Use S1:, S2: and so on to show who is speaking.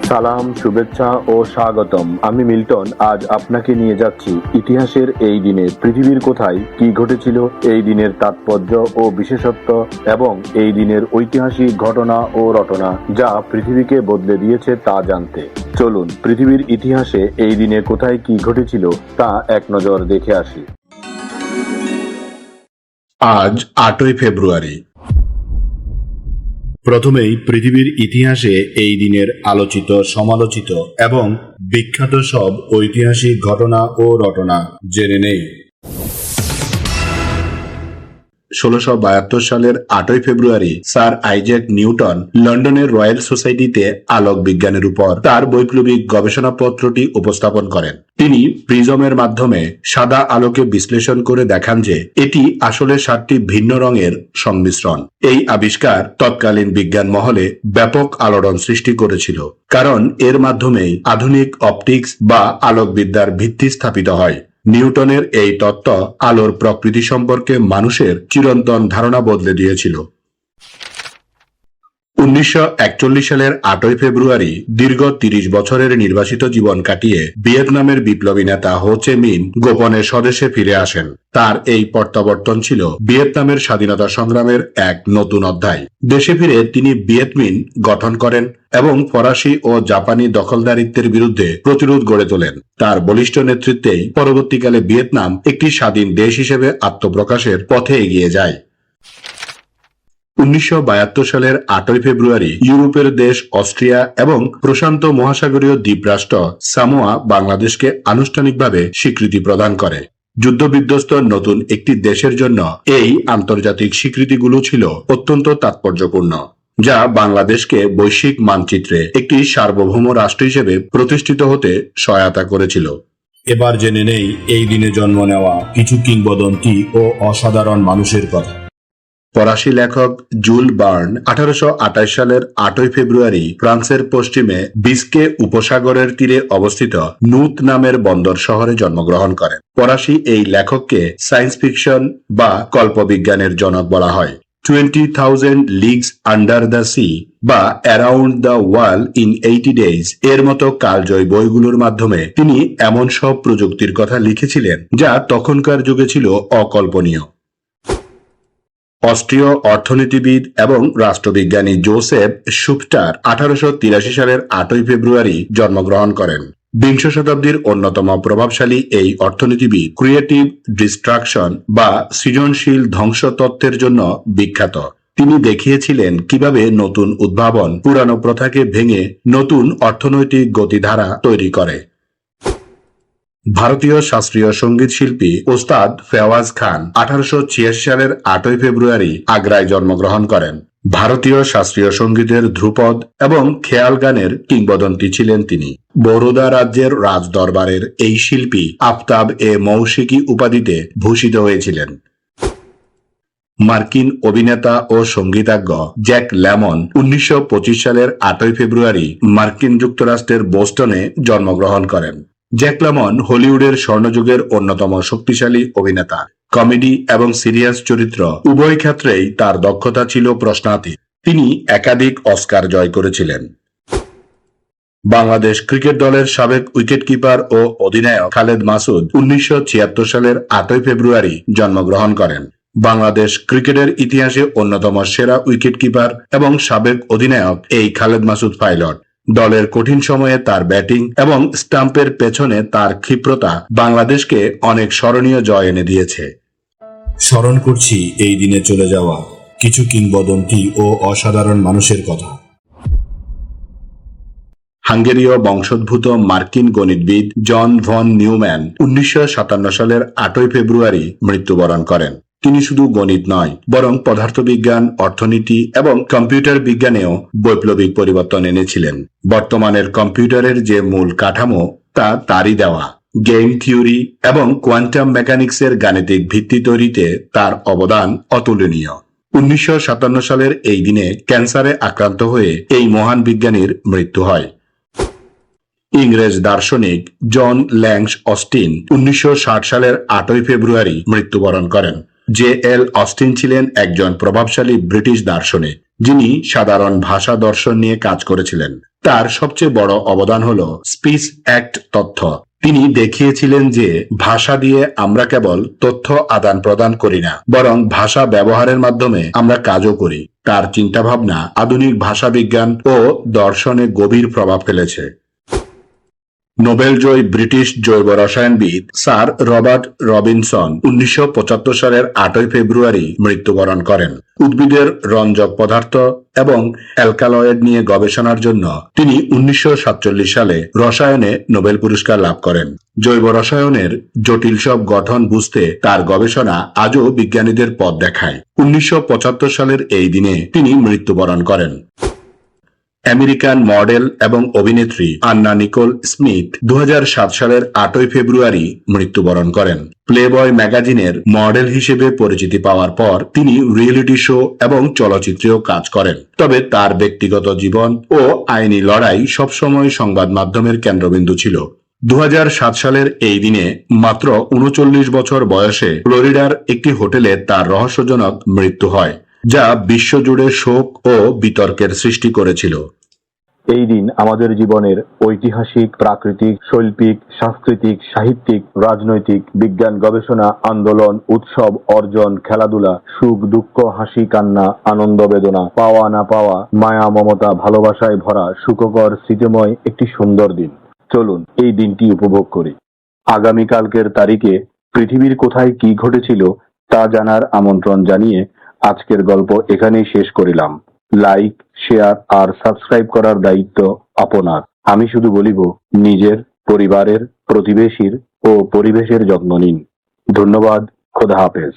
S1: সালাম, শুভেচ্ছা ও স্বাগতম। আমি মিল্টন। আজ আপনাকে নিয়ে যাচ্ছি ইতিহাসের এই দিনে পৃথিবীর কোথায় কি ঘটেছিল, এই দিনের তাৎপর্য ও বিশেষত্ব এবং এই দিনের ঐতিহাসিক ঘটনা ও রটনা যা পৃথিবীকে বদলে দিয়েছে তা জানতে। চলুন পৃথিবীর ইতিহাসে এই দিনে কোথায় কি ঘটেছিল তা এক নজর দেখে আসি।
S2: আজ 8ই ফেব্রুয়ারি। প্রথমেই পৃথিবীর ইতিহাসে এই দিনের আলোচিত, সমালোচিত এবং বিখ্যাত সব ঐতিহাসিক ঘটনা ও রটনা জেনে নেই। 1672 সালের 8ই ফেব্রুয়ারি স্যার আইজ্যাক নিউটন লন্ডনের রয়্যাল সোসাইটিতে আলোক বিজ্ঞানের উপর তার বৈপ্লবিক গবেষণাপত্রটি উপস্থাপন করেন। তিনি প্রিজমের মাধ্যমে সাদা আলোকে বিশ্লেষণ করে দেখান যে এটি আসলে 7টি ভিন্ন রঙের সংমিশ্রণ। এই আবিষ্কার তৎকালীন বিজ্ঞান মহলে ব্যাপক আলোড়ন সৃষ্টি করেছিল, কারণ এর মাধ্যমেই আধুনিক অপটিক্স বা আলোকবিদ্যার ভিত্তি স্থাপিত হয়। নিউটনের এই তত্ত্ব আলোর প্রকৃতি সম্পর্কে মানুষের চিরন্তন ধারণা বদলে দিয়েছিল। 1941 সালের 8ই ফেব্রুয়ারি দীর্ঘ 30 বছরের নির্বাসিত জীবন কাটিয়ে ভিয়েতনামের বিপ্লবী নেতা হো চে মিন গোপনে স্বদেশে ফিরে আসেন। তার এই প্রত্যাবর্তন ছিল ভিয়েতনামের স্বাধীনতা সংগ্রামের এক নতুন অধ্যায়। দেশে ফিরে তিনি ভিয়েতমিন গঠন করেন এবং ফরাসি ও জাপানি দখলদারিত্বের বিরুদ্ধে প্রতিরোধ গড়ে তোলেন। তার বলিষ্ঠ নেতৃত্বেই পরবর্তীকালে ভিয়েতনাম একটি স্বাধীন দেশ হিসেবে আত্মপ্রকাশের পথে এগিয়ে যায়। 1972 সালের 8ই ফেব্রুয়ারি ইউরোপের দেশ অস্ট্রিয়া এবং প্রশান্ত মহাসাগরীয় দ্বীপরাষ্ট্র সামোয়া বাংলাদেশকে আনুষ্ঠানিকভাবে স্বীকৃতি প্রদান করে। যুদ্ধবিধ্বস্ত নতুন একটি দেশের জন্য এই আন্তর্জাতিক স্বীকৃতিগুলো ছিল অত্যন্ত তাৎপর্যপূর্ণ, যা বাংলাদেশকে বৈশ্বিক মানচিত্রে একটি সার্বভৌম রাষ্ট্র হিসেবে প্রতিষ্ঠিত হতে সহায়তা করেছিল। এবার জেনে নেই এই দিনে জন্ম নেওয়া কিছু কিংবদন্তি ও অসাধারণ মানুষের কথা। ফরাসি লেখক জুল বার্ন 1828 সালের 8ই ফেব্রুয়ারি ফ্রান্সের পশ্চিমে বিস্কে উপসাগরের তীরে অবস্থিত নুত নামের বন্দর শহরে জন্মগ্রহণ করেন। ফরাসি এই লেখককে সায়েন্স ফিকশন বা কল্পবিজ্ঞানের জনক বলা হয়। 20,000 লিগস আন্ডার দ্য সি বা around the world in 80 days এর মতো কালজয়ী বইগুলোর মাধ্যমে তিনি এমন সব প্রযুক্তির কথা লিখেছিলেন যা তখনকার যুগে ছিল অকল্পনীয়। অস্ট্রীয় অর্থনীতিবিদ এবং রাষ্ট্রবিজ্ঞানী জোসেফ শুপটার 1883 সালের 8ই ফেব্রুয়ারি জন্মগ্রহণ করেন। বিংশ শতাব্দীর অন্যতম প্রভাবশালী এই অর্থনীতিবিদ ক্রিয়েটিভ ডিস্ট্রাকশন বা সৃজনশীল ধ্বংস তত্ত্বের জন্য বিখ্যাত। তিনি দেখিয়েছিলেন কিভাবে নতুন উদ্ভাবন পুরানো প্রথাকে ভেঙে নতুন অর্থনৈতিক গতিধারা তৈরি করে। ভারতীয় শাস্ত্রীয় সঙ্গীত শিল্পী ওস্তাদ ফেওয়াজ খান 1886 সালের 8ই ফেব্রুয়ারি আগ্রায় জন্মগ্রহণ করেন। ভারতীয় শাস্ত্রীয় সঙ্গীতের ধ্রুপদ এবং খেয়াল গানের কিংবদন্তি ছিলেন তিনি। বরোদা রাজ্যের রাজ দরবারের এই শিল্পী আফতাব এ মৌসিকি উপাধিতে ভূষিত হয়েছিলেন। মার্কিন অভিনেতা ও সঙ্গীতজ্ঞ জ্যাক লেমন 1925 সালের 8ই ফেব্রুয়ারি মার্কিন যুক্তরাষ্ট্রের বোস্টনে জন্মগ্রহণ করেন। জ্যাক লেমন হলিউডের স্বর্ণযুগের অন্যতম শক্তিশালী অভিনেতা। কমেডি এবং সিরিয়াস চরিত্র উভয় ক্ষেত্রেই তার দক্ষতা ছিল প্রশ্নাতীত। তিনি একাধিক অস্কার জয় করেছিলেন। বাংলাদেশ ক্রিকেট দলের সাবেক উইকেটকিপার ও অধিনায়ক খালেদ মাসুদ 1976 সালের 8ই ফেব্রুয়ারি জন্মগ্রহণ করেন। বাংলাদেশ ক্রিকেটের ইতিহাসে অন্যতম সেরা উইকেটকিপার এবং সাবেক অধিনায়ক এই খালেদ মাসুদ পাইলট। দলের কঠিন সময়ে তার ব্যাটিং এবং স্টাম্পের পেছনে তার ক্ষিপ্রতা বাংলাদেশকে অনেক স্মরণীয় জয় এনে দিয়েছে। স্মরণ করছি এই দিনে চলে যাওয়া কিছু কিংবদন্তি ও অসাধারণ মানুষের কথা। হাঙ্গেরীয় বংশোদ্ভূত মার্কিন গণিতবিদ জন ভন নিউম্যান 1957 সালের 8ই ফেব্রুয়ারি মৃত্যুবরণ করেন। তিনি শুধু গণিত নয়, বরং পদার্থবিজ্ঞান, অর্থনীতি এবং কম্পিউটার বিজ্ঞানেও বৈপ্লবিক পরিবর্তন এনেছিলেন। বর্তমানের কম্পিউটারের যে মূল কাঠামো তা তারই দেওয়া। গেম থিওরি এবং কোয়ান্টাম মেকানিক্সের গাণিতিক ভিত্তি তৈরিতে তার অবদান অতুলনীয়। 1957 সালের এই দিনে ক্যান্সারে আক্রান্ত হয়ে এই মহান বিজ্ঞানীর মৃত্যু হয়। ইংরেজ দার্শনিক জন ল্যাংস অস্টিন 1960 সালের 8ই ফেব্রুয়ারি মৃত্যুবরণ করেন। J.L. অস্টিন ছিলেন একজন প্রভাবশালী ব্রিটিশ দার্শনিক, যিনি সাধারণ ভাষা দর্শন নিয়ে কাজ করেছিলেন। তার সবচেয়ে বড় অবদান হল স্পিচ অ্যাক্ট তত্ত্ব। তিনি দেখিয়েছিলেন যে ভাষা দিয়ে আমরা কেবল তথ্য আদান প্রদান করি না, বরং ভাষা ব্যবহারের মাধ্যমে আমরা কাজও করি। তার চিন্তাভাবনা আধুনিক ভাষা বিজ্ঞান ও দর্শনে গভীর প্রভাব ফেলেছে। নোবেলজয়ী ব্রিটিশ জৈব রসায়নবিদ স্যার রবার্ট রবিনসন 1975 সালের 8 ফেব্রুয়ারি মৃত্যুবরণ করেন। উদ্ভিদের রঞ্জক পদার্থ এবং অ্যালকালয়েড নিয়ে গবেষণার জন্য তিনি 1947 সালে রসায়নে নোবেল পুরস্কার লাভ করেন। জৈব রসায়নের জটিল সব গঠন বুঝতে তার গবেষণা আজও বিজ্ঞানীদের পথ দেখায়। 1975 সালের এই দিনে তিনি মৃত্যুবরণ করেন। আমেরিকান মডেল এবং অভিনেত্রী আন্না নিকোল স্মিথ 2007 সালের 8 ফেব্রুয়ারি মৃত্যুবরণ করেন। প্লেবয় ম্যাগাজিনের মডেল হিসেবে পরিচিতি পাওয়ার পর তিনি রিয়েলিটি শো এবং চলচ্চিত্রেও কাজ করেন। তবে তার ব্যক্তিগত জীবন ও আইনি লড়াই সবসময় সংবাদ মাধ্যমের কেন্দ্রবিন্দু ছিল। 2007 সালের এই দিনে মাত্র 39 বছর বয়সে ফ্লোরিডার একটি হোটেলে তার রহস্যজনক মৃত্যু হয়, যা বিশ্বজুড়ে শোক ও বিতর্কের সৃষ্টি করেছিল।
S1: এই দিন আমাদের জীবনের ঐতিহাসিক, প্রাকৃতিক, শৈল্পিক, সাংস্কৃতিক, সাহিত্যিক, রাজনৈতিক, বিজ্ঞান, গবেষণা, আন্দোলন, উৎসব, অর্জন, খেলাধুলা, সুখ দুঃখ, হাসি কান্না, আনন্দ বেদনা, পাওয়া না পাওয়া, মায়া মমতা, ভালোবাসায় ভরা সুখকর স্মৃতিময় একটি সুন্দর দিন। চলুন এই দিনটি উপভোগ করি। আগামীকালকের তারিখে পৃথিবীর কোথায় কি ঘটেছিল তা জানার আমন্ত্রণ জানিয়ে আজকের গল্প এখানেই শেষ করিলাম। লাইক, শেয়ার আর সাবস্ক্রাইব করার দায়িত্ব আপনার। আমি শুধু বলিব, নিজের, পরিবারের, প্রতিবেশীর ও পরিবেশের যত্ন নিন। ধন্যবাদ। খোদা হাফেজ।